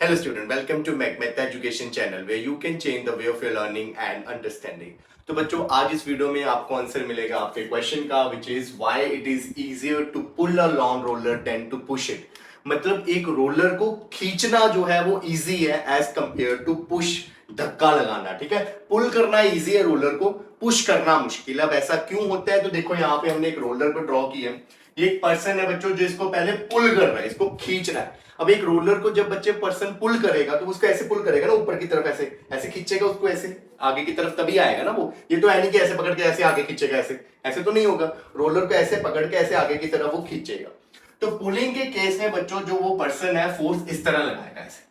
Hello student, welcome to MacMath Education channel where you can change the way of your learning and understanding. तो बच्चों आज इस video में आपको answer मिलेगा आपके क्वेश्चन का which is why it is easier to pull a long roller than to push it. मतलब एक रोलर को खींचना जो है वो इजी है एज कंपेयर टू पुश, धक्का लगाना। ठीक है, पुल करना इजी है, रोलर को पुश करना मुश्किल है। अब ऐसा क्यों होता है? तो देखो यहाँ पे हमने एक रोलर को ड्रॉ किया है। ये एक पर्सन है बच्चों जो इसको पहले पुल कर रहा है, इसको खींच रहा है। अब एक रोलर को जब बच्चे पर्सन पुल करेगा तो उसको ऐसे पुल करेगा ना, ऊपर की तरफ ऐसे ऐसे खींचेगा उसको, ऐसे आगे की तरफ तभी आएगा ना वो। ये तो है नहीं कि ऐसे पकड़ के ऐसे आगे खींचेगा, ऐसे ऐसे तो नहीं होगा। रोलर को ऐसे पकड़ के ऐसे आगे की तरफ वो खींचेगा। तो पुलिंग के केस में बच्चों जो वो पर्सन है फोर्स इस तरह लगाएगा, ऐसे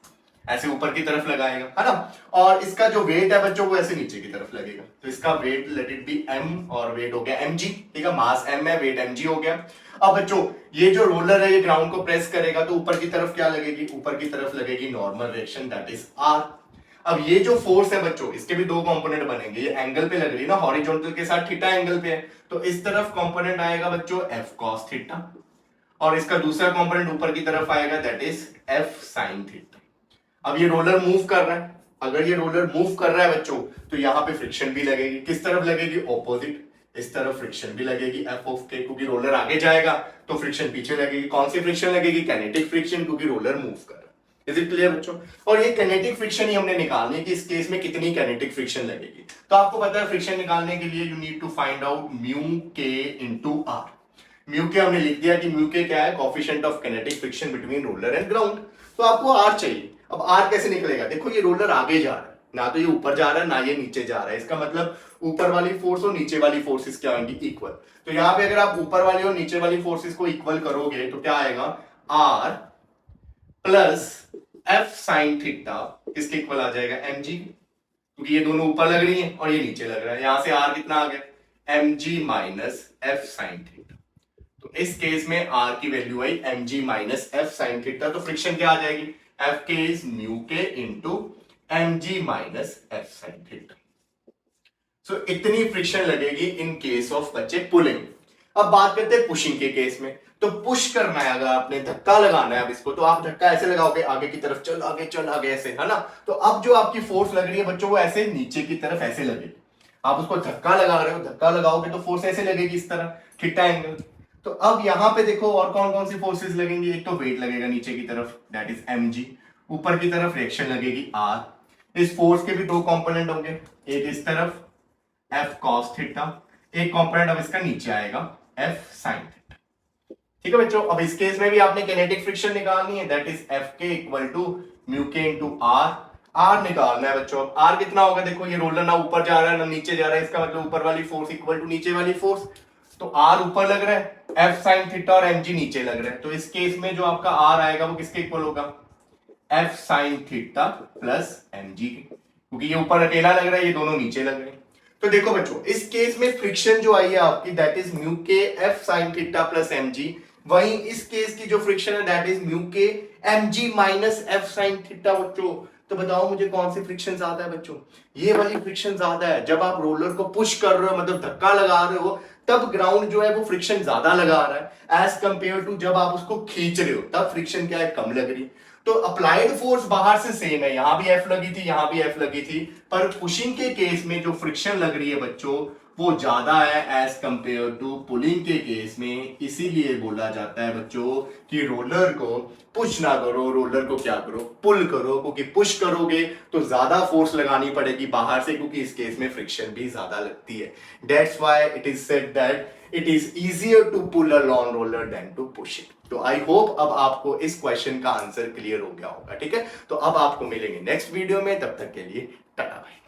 ऐसे ऊपर की तरफ लगाएगा, है ना। और इसका जो वेट है बच्चों वो ऐसे नीचे की तरफ लगेगा। तो इसका weight let it be m और वेट हो गया mg। ठीक है, मास m है, वेट mg हो गया। अब बच्चों ये जो रोलर है ये ग्राउंड को प्रेस करेगा तो ऊपर की तरफ क्या लगेगी? ऊपर की तरफ लगेगी normal reaction, that is r। अब ये जो फोर्स है बच्चों इसके भी दो कंपोनेंट बनेंगे। ये एंगल पे लग रही है ना, हॉरिजॉन्टल के साथ थीटा एंगल पे है, तो इस तरफ कंपोनेंट आएगा बच्चों f cos थीटा, और इसका दूसरा कंपोनेंट ऊपर की तरफ आएगा that is f sin theta. अब ये रोलर मूव कर रहा है, अगर ये रोलर मूव कर रहा है बच्चों तो यहाँ पे फ्रिक्शन भी लगेगी। किस तरफ लगेगी? ऑपोजिट, इस तरफ फ्रिक्शन भी लगेगी f ऑफ k, क्योंकि रोलर आगे जाएगा तो फ्रिक्शन पीछे लगेगी। कौन सी फ्रिक्शन लगेगी? कैनेटिक फ्रिक्शन, क्योंकि रोलर मूव कर रहा है। इज इट क्लियर बच्चों? और ये कैनेटिक फ्रिक्शन ही हमने निकालनी है कि इस केस में कितनी कैनेटिक फ्रिक्शन लगेगी। तो आपको पता है फ्रिक्शन निकालने के लिए you need to find out mu k into R. Mu K हमने लिख दिया कि म्यू के क्या है? Coefficient of kinetic friction between roller and ground. तो आपको आर चाहिए। अब आर कैसे निकलेगा? देखो ये रोलर आगे जा रहा है, ना तो ये ऊपर जा रहा है ना ये नीचे जा रहा है। इसका मतलब ऊपर वाली फोर्स और नीचे वाली फोर्सेस क्या होंगी? इक्वल। तो यहाँ पे अगर आप ऊपर वाली और नीचे वाली फोर्सेस को इक्वल करोगे तो क्या आएगा? R plus F sine theta किसके इक्वल आ जाएगा? mg, क्योंकि ये दोनों ऊपर लग रही है और ये नीचे लग रहा है। यहां से आर कितना आ गया? mg minus F sine theta. तो इस केस में r की वैल्यू आई mg minus F sine theta. तो फ्रिक्शन क्या आ जाएगी? एफ के इज म्यू के into mg minus F sine theta. So इतनी फ्रिक्शन लगेगी इन केस ऑफ बच्चे पुलिंग। अब बात करते हैं पुशिंग के केस में। तो पुश करना है, अगर आपने धक्का लगाना है अब इसको, तो आप धक्का ऐसे लगाओगे, आगे की तरफ चल आगे ऐसे, है ना। तो अब जो आपकी फोर्स लग रही है बच्चों वो ऐसे नीचे की तरफ ऐसे लगेगी। आप उसको धक्का लगा रहे हो, धक्का लगाओगे तो फोर्स ऐसे लगेगी इस तरह, थीटा एंगल। तो अब यहां पे देखो और कौन कौन सी फोर्सेस लगेंगी। एक तो वेट लगेगा नीचे की तरफ, दैट इज mg। ऊपर की तरफ रिएक्शन लगेगी r। इस फोर्स के भी दो कंपोनेंट होंगे, एक इस तरफ f cos थीटा, एक कंपोनेंट अब इसका नीचे आएगा f sin थीटा। ठीक है बच्चों, अब इस केस में भी आपने किनेटिक फ्रिक्शन निकालनी है, that is f k equal to mu के इंटू r। r निकालना है बच्चों। अब r कितना होगा? देखो ये रोलर ना ऊपर जा रहा है ना नीचे जा रहा है, इसका मतलब ऊपर वाली फोर्स इक्वल टू नीचे वाली फोर्स। तो r ऊपर लग रहा है, f sin थीटा और mg नीचे लग रहा है। तो इस केस में जो आपका r आएगा वो किसके इक्वल होगा? f sin theta plus mg, क्योंकि ये ऊपर अकेला लग रहा है, ये दोनों नीचे लग रहे हैं। तो देखो बच्चों इस केस में फ्रिक्शन जो आई है आपकी दैट इज म्यू के f sin theta plus mg। वहीं इस केस की जो फ्रिक्शन है दैट इज म्यू के mg minus f sin theta बच्चों। तो बताओ मुझे कौन सी फ्रिक्शन ज्यादा है बच्चों? ये वाली फ्रिक्शन ज्यादा है। जब आप रोलर को पुश कर रहे हो, मतलब धक्का लगा रहे हो, तब ग्राउंड जो है वो फ्रिक्शन ज्यादा लगा रहा है एज कंपेयर टू जब आप उसको खींच रहे हो, तब फ्रिक्शन क्या है? कम लग रही। तो अप्लाइड फोर्स बाहर से सेम है, यहां भी F लगी थी, यहां भी F लगी थी, पर पुशिंग के केस में जो फ्रिक्शन लग रही है बच्चों वो ज्यादा है एज कंपेयर टू पुलिंग के केस में। इसीलिए बोला जाता है बच्चों कि रोलर को पुश ना करो, रोलर को क्या करो? पुल करो, क्योंकि पुश करोगे तो ज्यादा फोर्स लगानी पड़ेगी बाहर से, क्योंकि इस केस में फ्रिक्शन भी ज्यादा लगती है। That's why it is said that it is easier to pull a long roller than to push it. तो आई होप अब आपको इस क्वेश्चन का आंसर क्लियर हो गया होगा। ठीक है, तो अब आपको मिलेंगे नेक्स्ट वीडियो में, तब तक के लिए टाटा बाय।